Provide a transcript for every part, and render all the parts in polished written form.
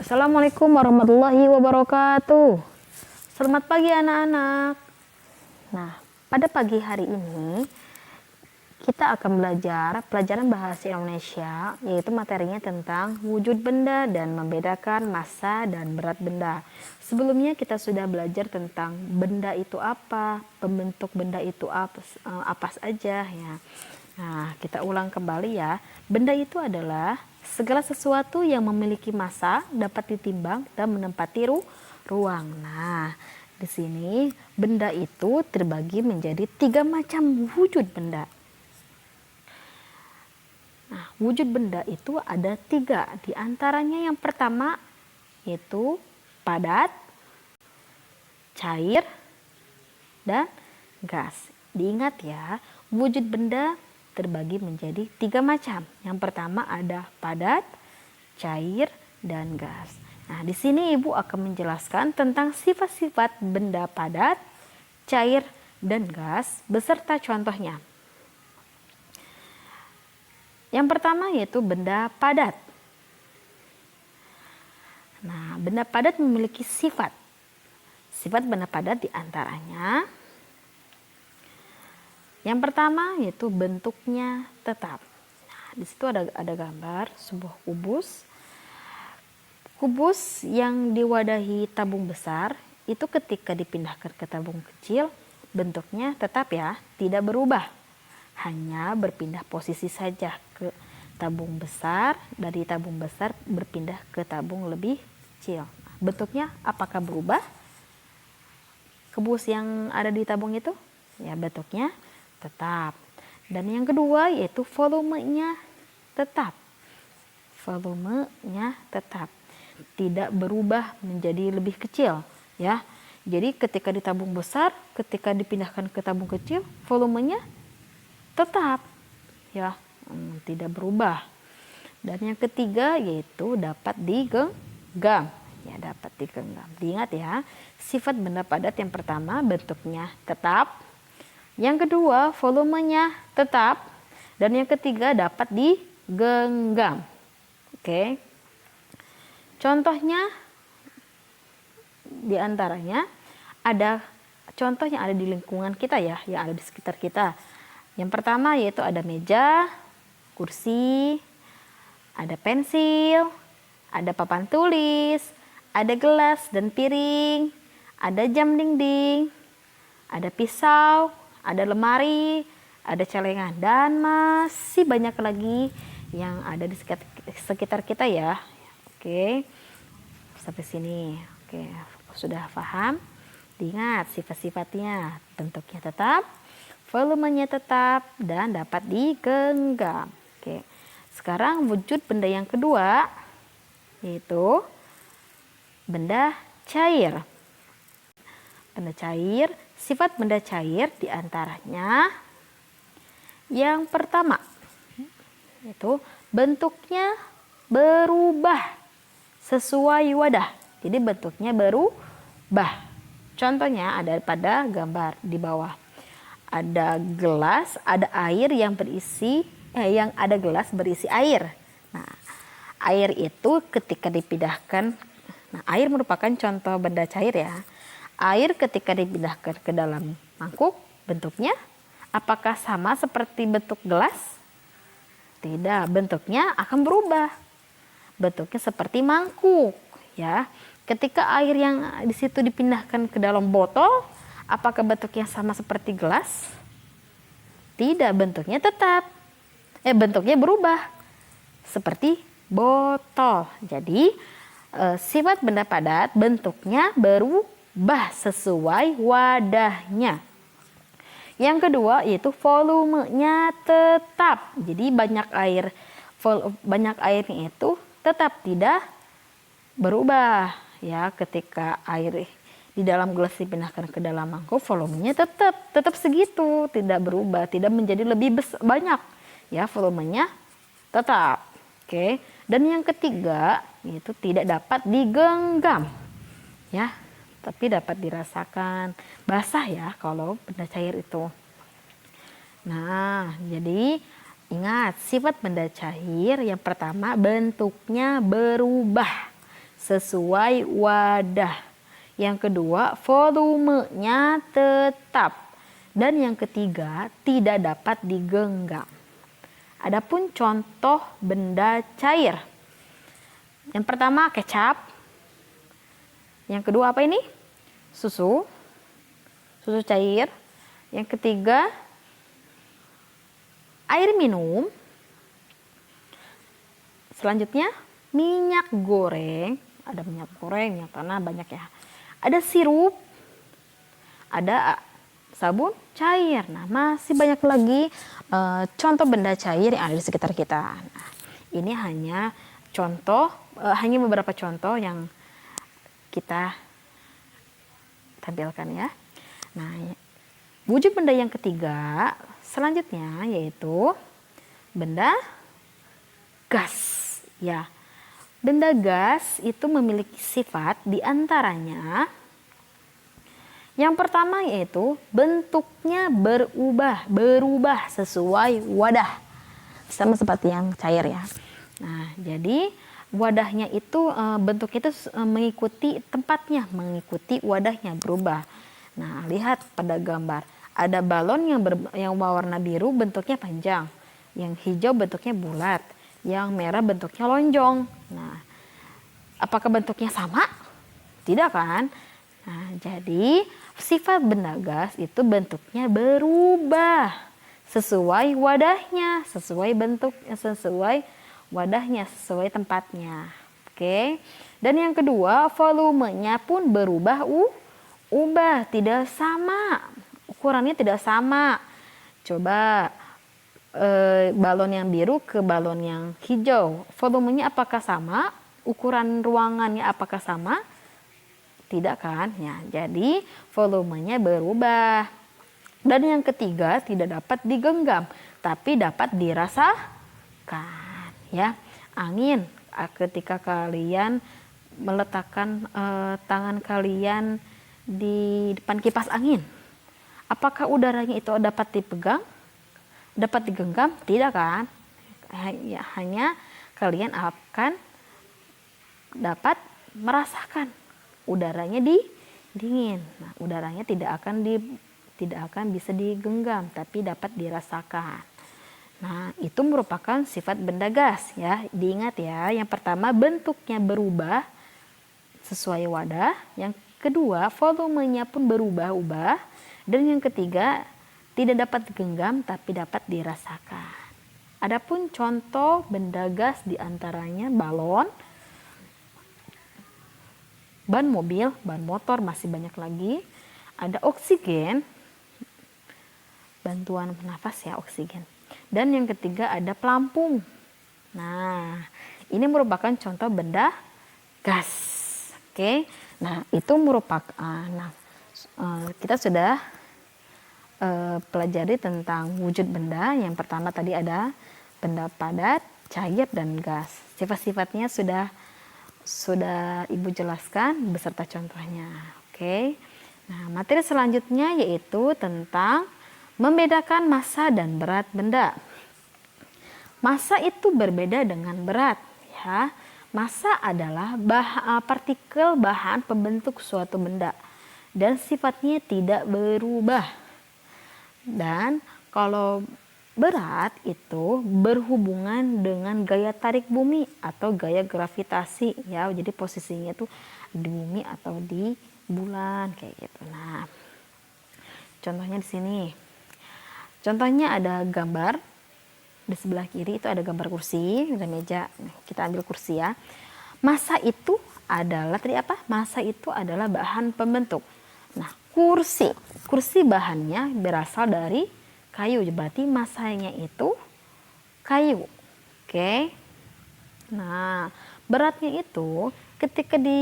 Assalamualaikum warahmatullahi wabarakatuh. Selamat pagi anak-anak. Nah, pada pagi hari ini kita akan belajar pelajaran bahasa Indonesia, yaitu materinya tentang wujud benda dan membedakan massa dan berat benda. Sebelumnya kita sudah belajar tentang benda itu apa, pembentuk benda itu apa saja ya. Nah, kita ulang kembali ya. Benda itu adalah segala sesuatu yang memiliki massa, dapat ditimbang dan menempati ruang. Nah, di sini benda itu terbagi menjadi 3 macam wujud benda. Nah, wujud benda itu ada 3. Di antaranya yang pertama yaitu padat, cair, dan gas. Diingat ya, wujud benda terbagi menjadi 3 macam. Yang pertama ada padat, cair, dan gas. Nah, di sini Ibu akan menjelaskan tentang sifat-sifat benda padat, cair, dan gas beserta contohnya. Yang pertama yaitu benda padat. Nah, benda padat memiliki sifat. Sifat benda padat diantaranya yang pertama yaitu bentuknya tetap. Nah, di situ ada gambar sebuah kubus. Kubus yang diwadahi tabung besar itu ketika dipindahkan ke tabung kecil bentuknya tetap ya, tidak berubah. Hanya berpindah posisi saja ke tabung besar, dari tabung besar berpindah ke tabung lebih kecil. Bentuknya apakah berubah? Kubus yang ada di tabung itu ya bentuknya tetap. Dan yang kedua yaitu volumenya tetap. Volumenya tetap, tidak berubah menjadi lebih kecil ya. Jadi ketika di tabung besar, ketika dipindahkan ke tabung kecil, volumenya tetap ya, tidak berubah. Dan yang ketiga yaitu dapat digenggam ya, dapat digenggam. Diingat ya, sifat benda padat yang pertama bentuknya tetap, yang kedua volumenya tetap, dan yang ketiga dapat digenggam. Oke. Contohnya diantaranya ada contoh yang ada di lingkungan kita ya, yang ada di sekitar kita. Yang pertama yaitu ada meja, kursi, ada pensil, ada papan tulis, ada gelas dan piring, ada jam dinding, ada pisau, ada lemari, ada celengan, dan masih banyak lagi yang ada di sekitar kita ya. Oke, sampai sini. Oke, sudah paham? Diingat sifat-sifatnya, bentuknya tetap, volumenya tetap, dan dapat digenggam. Oke, sekarang wujud benda yang kedua yaitu benda cair. Benda cair, sifat benda cair diantaranya yang pertama yaitu bentuknya berubah sesuai wadah. Jadi bentuknya berubah. Contohnya ada pada gambar di bawah. Ada gelas, ada air yang ada gelas berisi air. Nah, air itu ketika dipindahkan, nah air merupakan contoh benda cair ya. Air ketika dipindahkan ke dalam mangkuk, bentuknya apakah sama seperti bentuk gelas? Tidak, bentuknya akan berubah. Bentuknya seperti mangkuk, ya. Ketika air yang di situ dipindahkan ke dalam botol, apakah bentuknya sama seperti gelas? Tidak, bentuknya tetap. Bentuknya berubah seperti botol. Jadi, sifat benda padat bentuknya berubah sesuai wadahnya. Yang kedua yaitu volumenya tetap. Jadi banyak airnya itu tetap tidak berubah ya. Ketika air di dalam gelas dipindahkan ke dalam mangkuk, volumenya tetap segitu, tidak berubah, tidak menjadi lebih banyak ya, volumenya tetap. Oke. Dan yang ketiga yaitu tidak dapat digenggam ya, tapi dapat dirasakan. Basah ya kalau benda cair itu. Nah, jadi ingat sifat benda cair yang pertama bentuknya berubah sesuai wadah. Yang kedua, volumenya tetap. Dan yang ketiga, tidak dapat digenggam. Adapun contoh benda cair. Yang pertama kecap. Yang kedua apa ini? Susu. Susu cair. Yang ketiga air minum. Selanjutnya minyak goreng. Ada minyak goreng, minyak tanah, banyak ya. Ada sirup. Ada sabun cair. Nah, masih banyak lagi contoh benda cair yang ada di sekitar kita. Nah, ini hanya contoh, hanya beberapa contoh yang kita tampilkan ya. Nah, wujud benda yang ketiga selanjutnya yaitu benda gas. Ya, benda gas itu memiliki sifat diantaranya yang pertama yaitu bentuknya berubah sesuai wadah. Sama seperti yang cair ya. Nah, jadi wadahnya itu bentuknya itu mengikuti tempatnya, mengikuti wadahnya berubah. Nah, lihat pada gambar. Ada balon yang warna biru bentuknya panjang. Yang hijau bentuknya bulat. Yang merah bentuknya lonjong. Nah, apakah bentuknya sama? Tidak kan? Nah, jadi sifat benda gas itu bentuknya berubah sesuai wadahnya, sesuai bentuknya, sesuai wadahnya, sesuai tempatnya. Oke. Dan yang kedua, volumenya pun berubah tidak sama. Ukurannya tidak sama. Coba balon yang biru ke balon yang hijau. Volumenya apakah sama? Ukuran ruangannya apakah sama? Tidak kan? Ya, jadi volumenya berubah. Dan yang ketiga, tidak dapat digenggam, tapi dapat dirasakan. Ya, angin. Ketika kalian meletakkan tangan kalian di depan kipas angin, apakah udaranya itu dapat dipegang? Dapat digenggam? Tidak kan? Ya, hanya kalian akan dapat merasakan udaranya dingin. Nah, udaranya tidak akan bisa digenggam, tapi dapat dirasakan. Nah, itu merupakan sifat benda gas ya. Diingat ya, yang pertama bentuknya berubah sesuai wadah, yang kedua volumenya pun berubah-ubah, dan yang ketiga tidak dapat digenggam tapi dapat dirasakan. Adapun contoh benda gas diantaranya balon, ban mobil, ban motor, masih banyak lagi. Ada oksigen, bantuan nafas ya, oksigen. Dan yang ketiga ada pelampung. Nah, ini merupakan contoh benda gas. Oke. Nah, itu merupakan kita sudah pelajari tentang wujud benda. Yang pertama tadi ada benda padat, cair, dan gas. Sifat-sifatnya sudah Ibu jelaskan beserta contohnya. Oke. Nah, materi selanjutnya yaitu tentang membedakan massa dan berat benda. Massa itu berbeda dengan berat ya. Massa adalah partikel bahan pembentuk suatu benda dan sifatnya tidak berubah. Dan kalau berat itu berhubungan dengan gaya tarik bumi atau gaya gravitasi ya. Jadi posisinya itu di bumi atau di bulan kayak gitu. Nah, contohnya di sini. Contohnya ada gambar di sebelah kiri itu ada gambar kursi, ada meja. Kita ambil kursi ya. Massa itu adalah tadi apa? Massa itu adalah bahan pembentuk. Nah, kursi bahannya berasal dari kayu, berarti massanya itu kayu. Oke. Nah, beratnya itu ketika di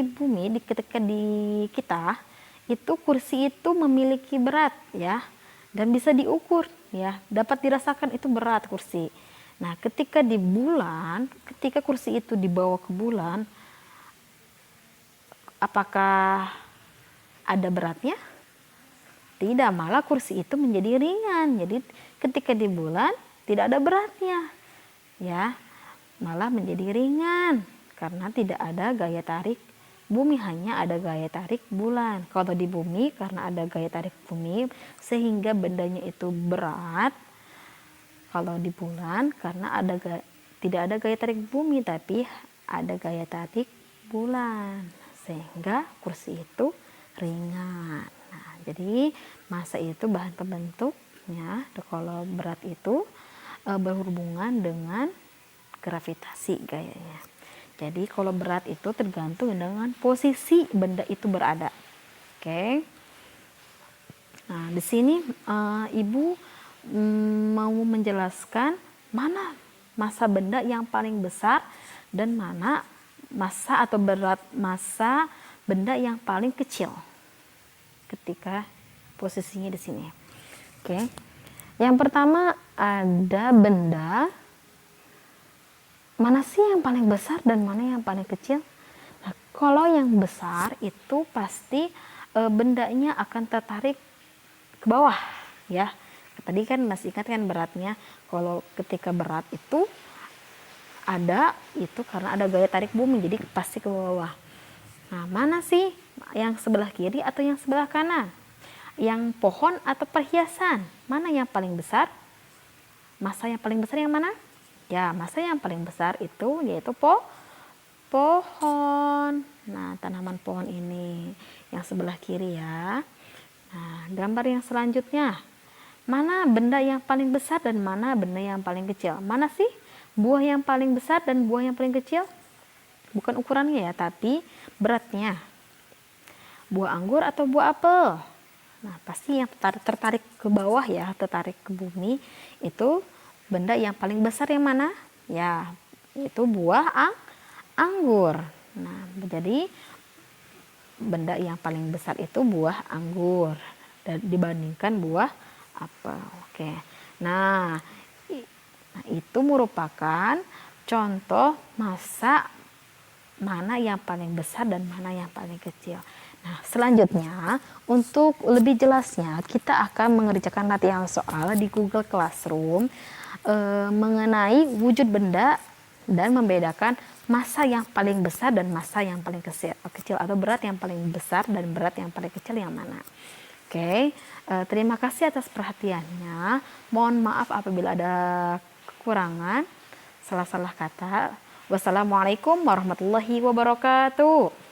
bumi, ketika di kita, itu kursi itu memiliki berat ya, dan bisa diukur ya, dapat dirasakan itu berat kursi. Nah, ketika di bulan, ketika kursi itu dibawa ke bulan, apakah ada beratnya? Tidak, malah kursi itu menjadi ringan. Jadi ketika di bulan tidak ada beratnya ya, malah menjadi ringan karena tidak ada gaya tarik bumi, hanya ada gaya tarik bulan. Kalau di bumi karena ada gaya tarik bumi sehingga bendanya itu berat. Kalau di bulan karena tidak ada gaya tarik bumi tapi ada gaya tarik bulan sehingga kursi itu ringan. Nah, jadi massa itu bahan pembentuknya. Kalau berat itu berhubungan dengan gravitasi gayanya. Jadi kalau berat itu tergantung dengan posisi benda itu berada. Oke. Nah, di sini Ibu mau menjelaskan mana massa benda yang paling besar dan mana massa atau berat massa benda yang paling kecil ketika posisinya di sini. Oke. Yang pertama ada benda, mana sih yang paling besar dan mana yang paling kecil? Nah, kalau yang besar itu pasti bendanya akan tertarik ke bawah, ya. Tadi kan masih ingat kan beratnya, kalau ketika berat itu ada itu karena ada gaya tarik bumi, jadi pasti ke bawah. Nah, mana sih yang sebelah kiri atau yang sebelah kanan? Yang pohon atau perhiasan? Mana yang paling besar? Massa yang paling besar yang mana? Ya, massa yang paling besar itu yaitu pohon. Nah, tanaman pohon ini yang sebelah kiri ya. Nah, gambar yang selanjutnya. Mana benda yang paling besar dan mana benda yang paling kecil? Mana sih buah yang paling besar dan buah yang paling kecil? Bukan ukurannya ya, tapi beratnya. Buah anggur atau buah apel? Nah, pasti yang tertarik ke bawah ya, tertarik ke bumi itu benda yang paling besar yang mana? Ya, itu buah anggur. Nah, jadi benda yang paling besar itu buah anggur dan dibandingkan buah apel. Oke. Nah, itu merupakan contoh massa mana yang paling besar dan mana yang paling kecil. Nah, selanjutnya untuk lebih jelasnya kita akan mengerjakan latihan soal di Google Classroom mengenai wujud benda dan membedakan massa yang paling besar dan massa yang paling kecil atau berat yang paling besar dan berat yang paling kecil yang mana. Oke, terima kasih atas perhatiannya. Mohon maaf apabila ada kekurangan, salah-salah kata. Wassalamualaikum warahmatullahi wabarakatuh.